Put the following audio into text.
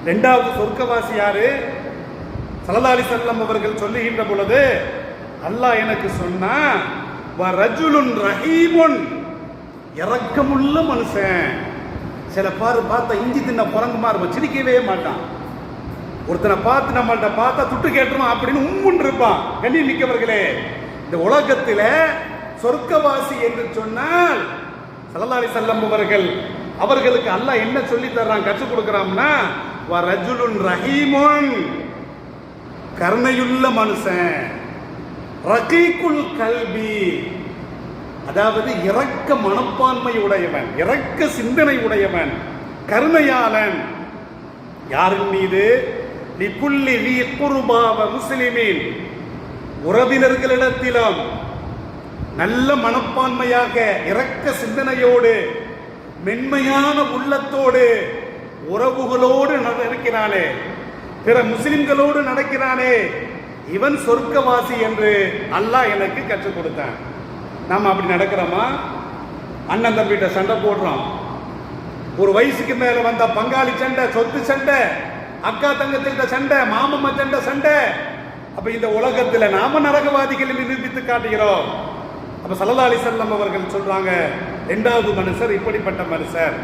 இரண்டாவது சொர்க்கவாசி யாரு? ஸல்லல்லாஹு அலைஹி வஸல்லம் அவர்கள் சொல்லுகின்ற பொழுது அல்லாஹ் எனக்கு சொன்னா ரஜுலுன் ரஹீமுன், இரக்கமுள்ள மனுஷன். சில பார்த்தா இஞ்சி தின்ன குரங்குமா இருக்கும், சிரிக்கவே மாட்டான். ஒருத்தனை பார்த்து நம்மள்ட்ட பார்த்தா துட்டு கேட்டுருவான் அப்படின்னு உம்முன்னு இருப்பான். கண்ணியம் மிக்கவர்களே, இந்த உலகத்தில் சொர்க்கவாசி என்று சொன்னால் ஸல்லல்லாஹு அலைஹி வஸல்லம் அவர்களுக்கு அல்லாஹ் என்ன சொல்லி தர்றான், கற்றுக் கொடுக்கிறான்னா ரஜுலுன் ரஹீமுன், கருணையுள்ள மனுஷன். ரகீக்குல் கல்பி, அதாவது இரக்க மனப்பான்மை உடையவன், இரக்க சிந்தனை உடையவன், கருணையாளன். யாரின் மீது? லிகுல்லி லீ குர்பா வ முஸ்லிமீன், உறவினர்களிடத்திலும் நல்ல மனப்பான்மையாக இரக்க சிந்தனையோடு மென்மையான உள்ளத்தோடு உறவுகளோடு இருக்கிறானே, பிற முஸ்லிம்களோடு நடக்கிறானே, இவன் சொர்க்கவாசி என்று அல்லாஹ் எனக்கு கற்றுக் கொடுத்தான். நாம் அப்படி நடக்கிறோமா? அண்ணன் தம்பிகிட்ட சண்டை போடுறோம், ஒரு வயசுக்கு மேல வந்த பங்காளி சண்டை, சொத்து சண்டை, அக்கா தங்கத்திட்ட சண்டை, மாமம்மா சண்டை. அப்ப இந்த உலகத்தில் நாம நரகவாதிகளை நிரூபித்து காட்டுகிறோம். அப்ப ஸல்லல்லாஹு அலைஹி வஸல்லம் அவர்கள் சொல்றாங்க, இரண்டாவது மனுஷர் இப்படிப்பட்ட மனுஷர்.